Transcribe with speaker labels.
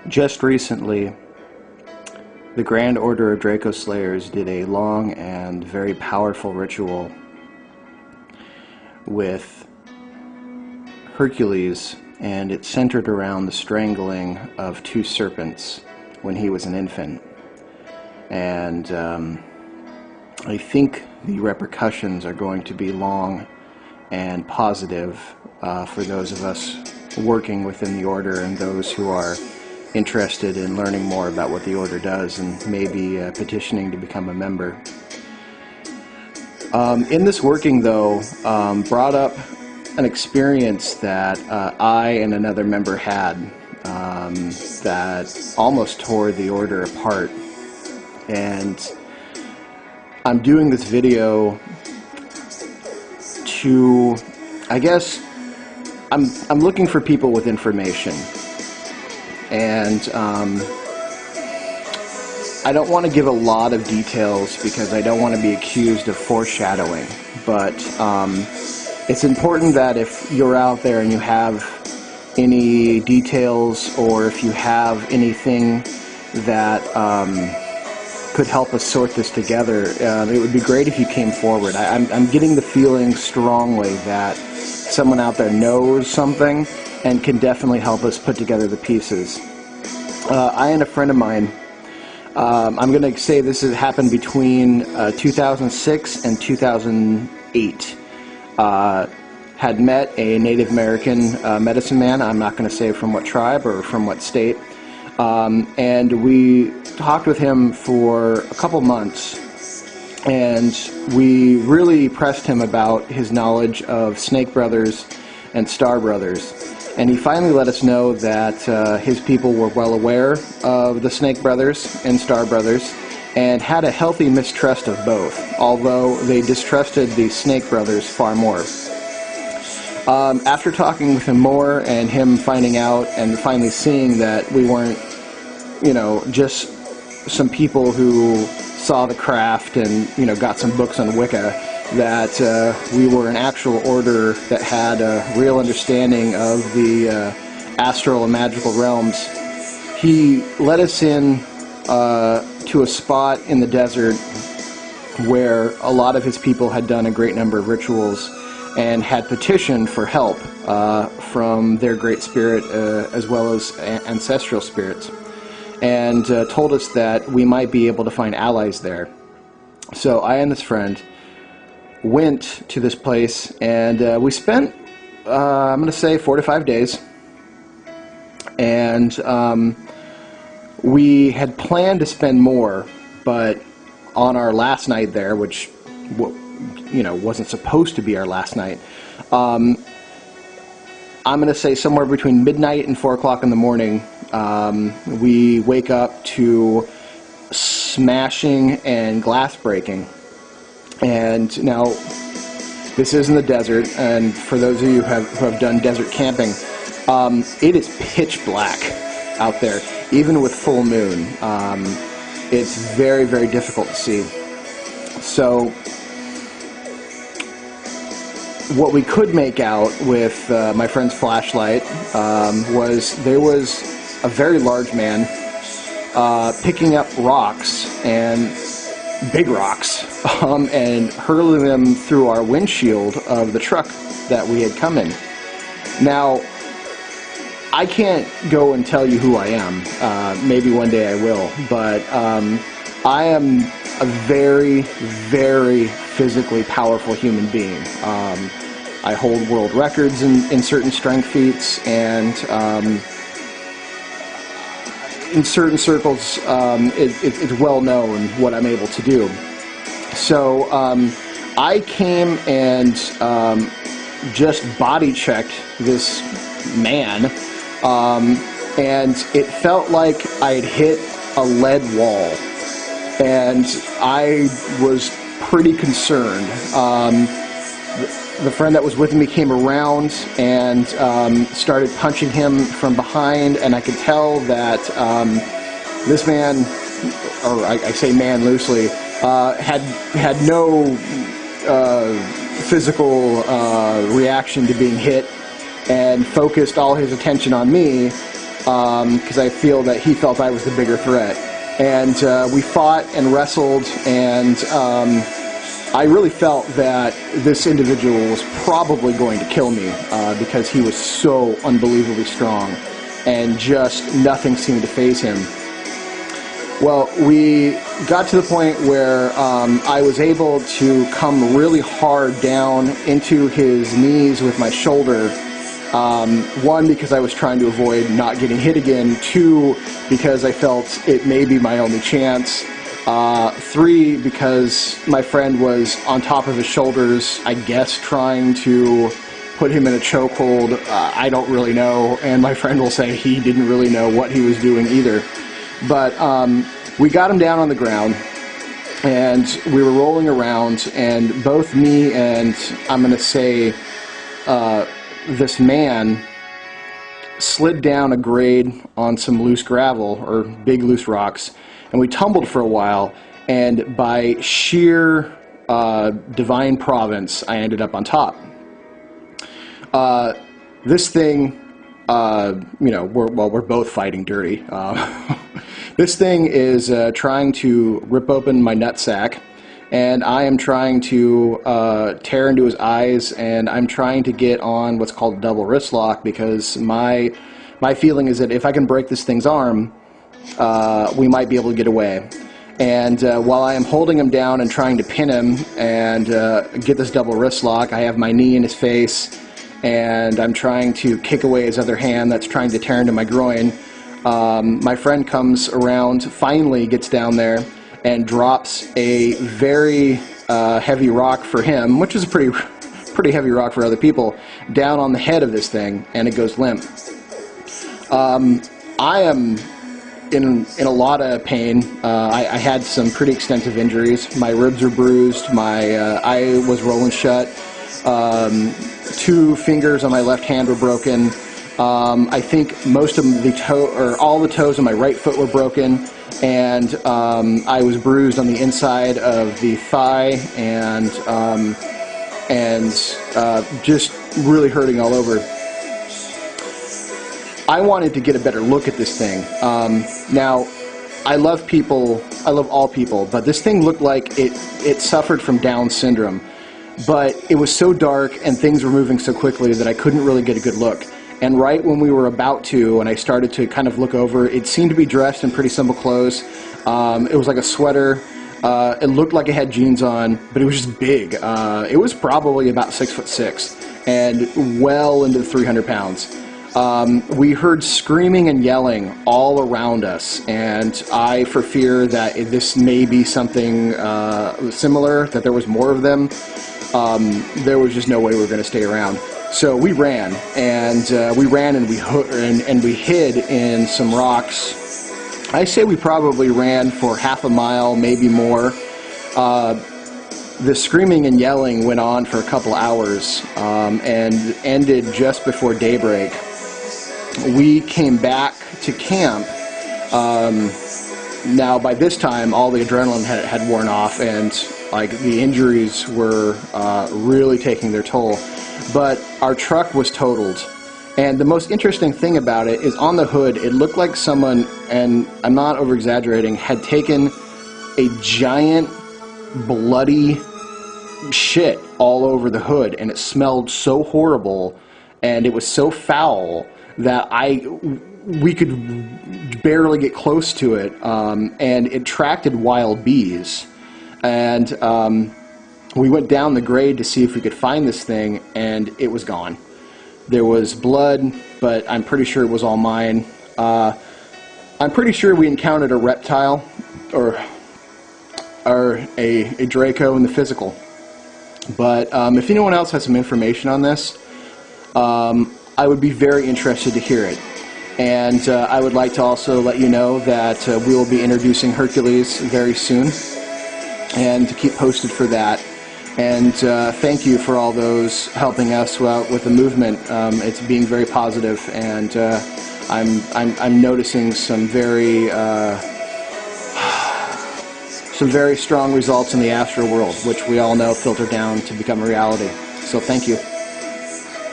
Speaker 1: Just recently, the Grand Order of Draco Slayers did a long and very powerful ritual with Hercules, and it centered around the strangling of two serpents when he was an infant. And I think the repercussions are going to be long and positive for those of us working within the Order and those who are interested in learning more about what the Order does and maybe petitioning to become a member. In this working, though, brought up an experience that I and another member had that almost tore the Order apart. And I'm doing this video to, I guess, I'm looking for people with information. And I don't want to give a lot of details because I don't want to be accused of foreshadowing, but it's important that if you're out there and you have any details or if you have anything that could help us sort this together, it would be great if you came forward. I'm getting the feeling strongly that someone out there knows something and can definitely help us put together the pieces. I and a friend of mine, I'm going to say this has happened between 2006 and 2008, had met a Native American medicine man. I'm not going to say from what tribe or from what state. And we talked with him for a couple months, and we really pressed him about his knowledge of Snake Brothers and Star Brothers. And he finally let us know that his people were well aware of the Snake Brothers and Star Brothers and had a healthy mistrust of both, although they distrusted the Snake Brothers far more. After talking with him more and him finding out and finally seeing that we weren't, just some people who saw the craft and, got some books on Wicca, that we were an actual order that had a real understanding of the astral and magical realms, he led us in to a spot in the desert where a lot of his people had done a great number of rituals and had petitioned for help from their great spirit as well as ancestral spirits, and told us that we might be able to find allies there. So I and this friend went to this place, and we spent, I'm going to say, 4 to 5 days. And we had planned to spend more, but on our last night there, which wasn't supposed to be our last night, I'm going to say somewhere between midnight and 4 o'clock in the morning, we wake up to smashing and glass breaking. And now, this is in the desert, and for those of you who have done desert camping, it is pitch black out there, even with full moon. It's very, very difficult to see. So, what we could make out with my friend's flashlight was there was a very large man picking up rocks, and big rocks, and hurling them through our windshield of the truck that we had come in. Now, I can't go and tell you who I am. Maybe one day I will, but I am a very, very physically powerful human being. I hold world records in certain strength feats, and in certain circles, it's well known what I'm able to do. So I came and just body checked this man, and it felt like I had hit a lead wall, and I was pretty concerned. The friend that was with me came around and started punching him from behind, and I could tell that this man, or I say man loosely, had no physical reaction to being hit, and focused all his attention on me because I feel that he felt I was the bigger threat. And we fought and wrestled, and I really felt that this individual was probably going to kill me because he was so unbelievably strong, and just nothing seemed to faze him. Well, we got to the point where I was able to come really hard down into his knees with my shoulder. One, because I was trying to avoid not getting hit again. Two, because I felt it may be my only chance. Three, because my friend was on top of his shoulders, I guess trying to put him in a chokehold. I don't really know, and my friend will say he didn't really know what he was doing either. But we got him down on the ground, and we were rolling around, and both me and, I'm going to say, this man slid down a grade on some loose gravel, or big loose rocks, and we tumbled for a while, and by sheer divine providence, I ended up on top. This thing, we're both fighting dirty. This thing is trying to rip open my nutsack, and I am trying to tear into his eyes, and I'm trying to get on what's called a double wrist lock, because my feeling is that if I can break this thing's arm, we might be able to get away. And while I am holding him down and trying to pin him and get this double wrist lock, I have my knee in his face, and I'm trying to kick away his other hand that's trying to tear into my groin. My friend comes around, finally gets down there, and drops a very heavy rock for him, which is a pretty heavy rock for other people, down on the head of this thing, and it goes limp. I am in a lot of pain. I had some pretty extensive injuries. My ribs were bruised, my eye was rolling shut, 2 fingers on my left hand were broken. I think most of all the toes on my right foot were broken, and I was bruised on the inside of the thigh, and just really hurting all over. I wanted to get a better look at this thing. Now, I love people, I love all people, but this thing looked like it suffered from Down syndrome. But it was so dark and things were moving so quickly that I couldn't really get a good look. And right when we were about to, and I started to kind of look over, it seemed to be dressed in pretty simple clothes. It was like a sweater. It looked like it had jeans on, but it was just big. It was probably about 6'6" and well into the 300 pounds. We heard screaming and yelling all around us, and I, for fear that this may be something similar, that there was more of them, there was just no way we were going to stay around. So we ran, and we hid in some rocks. I say we probably ran for half a mile, maybe more. The screaming and yelling went on for a couple hours and ended just before daybreak. We came back to camp. Now, by this time, all the adrenaline had worn off, and like the injuries were really taking their toll. But our truck was totaled. And the most interesting thing about it is on the hood, it looked like someone, and I'm not over-exaggerating, had taken a giant bloody shit all over the hood, and it smelled so horrible, and it was so foul that we could barely get close to it, and it attracted wild bees. And we went down the grade to see if we could find this thing, and it was gone. There was blood, but I'm pretty sure it was all mine. I'm pretty sure we encountered a reptile or a Draco in the physical. But if anyone else has some information on this, I would be very interested to hear it. And I would like to also let you know that we will be introducing Hercules very soon, and to keep posted for that. And thank you for all those helping us with the movement. It's being very positive, and I'm noticing some very strong results in the astral world, which we all know filter down to become a reality. So thank you.